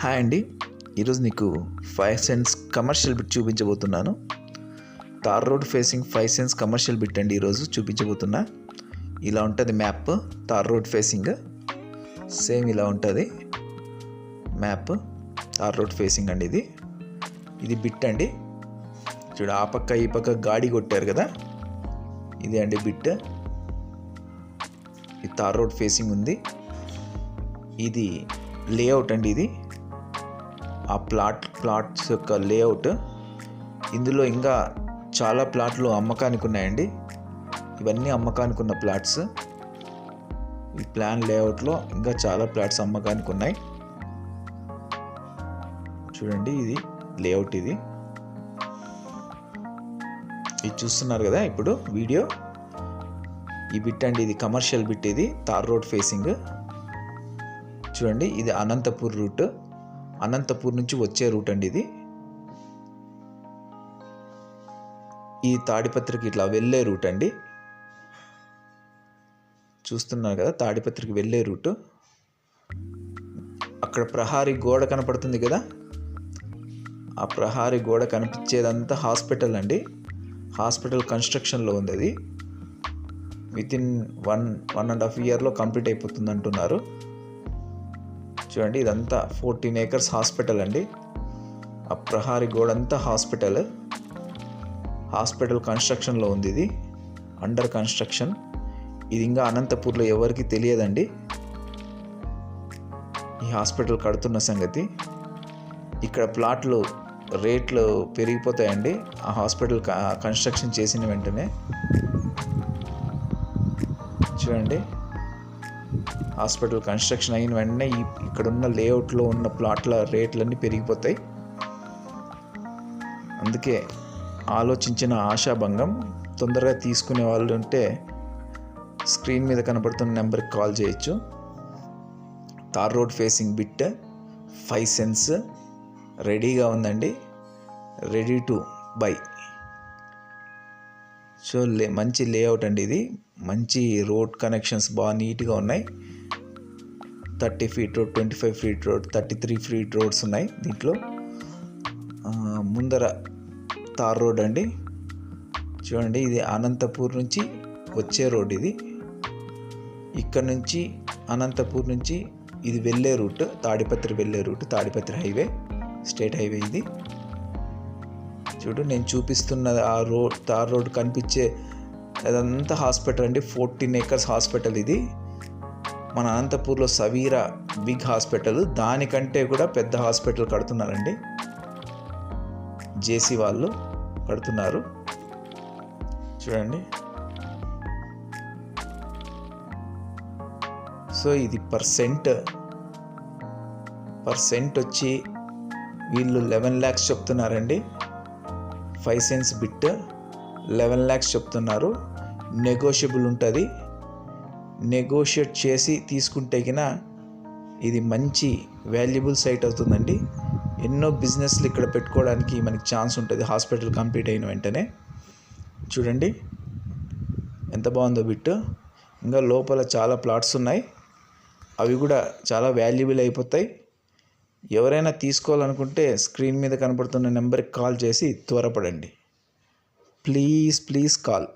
Hi అండి, ఈరోజు నీకు 5 సెంట్స్ కమర్షియల్ బిట్ చూపించబోతున్నాను. Tar road facing 5 cents commercial bit అండి ఈరోజు చూపించబోతున్నా. ఇలా ఉంటుంది map. Tar road facing same ఇలా ఉంటుంది మ్యాప్. తార్ రోడ్ ఫేసింగ్ అండి ఇది బిట్ అండి. చూడ ఆ పక్క ఈ పక్క గాడి కొట్టారు కదా, ఇది అండి బిట్. ఇది తార్ రోడ్ ఫేసింగ్ ఉంది. ఇది లేఅవుట్ అండి. ఇది ఆ ప్లాట్స్ యొక్క లేఅవుట్. ఇందులో ఇంకా చాలా ప్లాట్లు అమ్మకానికి ఉన్నాయండి. ఇవన్నీ అమ్మకానికి ఉన్న ప్లాట్స్. ఈ ప్లాన్ లేఅవుట్లో ఇంకా చాలా ప్లాట్స్ అమ్మకానికి ఉన్నాయి. చూడండి, ఇది లేఅవుట్. ఇది చూస్తున్నారు కదా ఇప్పుడు వీడియో. ఈ బిట్ అండి, ఇది కమర్షియల్ బిట్. ఇది తార్ రోడ్ ఫేసింగ్. చూడండి, ఇది అనంతపూర్ రూట్. అనంతపూర్ నుంచి వచ్చే రూట్ అండి ఇది. ఈ తాడిపత్రికి ఇట్లా వెళ్ళే రూట్ అండి. చూస్తున్నారు కదా, తాడిపత్రికి వెళ్ళే రూట్. అక్కడ ప్రహారీ గోడ కనపడుతుంది కదా, ఆ ప్రహారీ గోడ కనిపించేదంతా హాస్పిటల్ అండి. హాస్పిటల్ కన్స్ట్రక్షన్లో ఉంది. అది వితిన్ 1.5 ఇయర్లో కంప్లీట్ అయిపోతుంది అంటున్నారు. చూడండి, ఇదంతా 14 acres హాస్పిటల్ అండి. ఆ ప్రహారీ గోడ అంతా హాస్పిటల్ కన్స్ట్రక్షన్లో ఉంది. ఇది అండర్ కన్స్ట్రక్షన్. ఇది ఇంకా అనంతపూర్లో ఎవరికి తెలియదండి ఈ హాస్పిటల్ కడుతున్న సంగతి. ఇక్కడ ప్లాట్లు రేట్లు పెరిగిపోతాయండి ఆ హాస్పిటల్ కన్స్ట్రక్షన్ చేసిన వెంటనే. చూడండి, హాస్పిటల్ కన్స్ట్రక్షన్ అయిన వెంటనే ఇక్కడున్న లేఅవుట్లో ఉన్న ప్లాట్ల రేట్లన్నీ పెరిగిపోతాయి. అందుకే ఆలోచించిన ఆశాభంగం. తొందరగా తీసుకునే వాళ్ళు ఉంటే స్క్రీన్ మీద కనబడుతున్న నెంబర్కి కాల్ చేయొచ్చు. Tar road facing bit 5 cents రెడీగా ఉందండి. Ready to buy. సో మంచి లేఅవుట్ అండి. ఇది మంచి రోడ్ కనెక్షన్స్ బాగా నీట్గా ఉన్నాయి. 30 feet road, 25 feet road, 33 feet roads ఉన్నాయి దీంట్లో. ముందర తార్ రోడ్ అండి. చూడండి, ఇది అనంతపూర్ నుంచి వచ్చే రోడ్. ఇది ఇక్కడ నుంచి అనంతపూర్ నుంచి ఇది వెళ్ళే రూట్, తాడిపత్రి వెళ్ళే route, Tadipatri highway, state highway ఇది. చూడు, నేను చూపిస్తున్న ఆ రోడ్, తార్ రోడ్ కనిపించే అదంతా హాస్పిటల్ అండి. 14 acres హాస్పిటల్ ఇది. మన అనంతపూర్లో సవీరా బిగ్ హాస్పిటల్, దానికంటే కూడా పెద్ద హాస్పిటల్ కడుతున్నారండి. జేసీ వాళ్ళు కడుతున్నారు. చూడండి, సో ఇది పర్ సెంట్ వచ్చి వీళ్ళు 11 lakhs చెప్తున్నారండి. 5 cents బిట్ 11 lakhs చెప్తున్నారు. నెగోషియబుల్ ఉంటుంది. నెగోషియేట్ చేసి తీసుకుంటే గినా ఇది మంచి వాల్యుబుల్ సైట్ అవుతుందండి. ఎన్నో బిజినెస్లు ఇక్కడ పెట్టుకోవడానికి మనకి ఛాన్స్ ఉంటుంది హాస్పిటల్ కంప్లీట్ అయిన వెంటనే. చూడండి ఎంత బాగుందో బిట్. ఇంకా లోపల చాలా ప్లాట్స్ ఉన్నాయి, అవి కూడా చాలా వాల్యుబుల్ అయిపోతాయి. ఎవరైనా తీసుకోవాలనుకుంటే స్క్రీన్ మీద కనపడుతున్న నెంబర్కి కాల్ చేసి త్వరపడండి. Please call.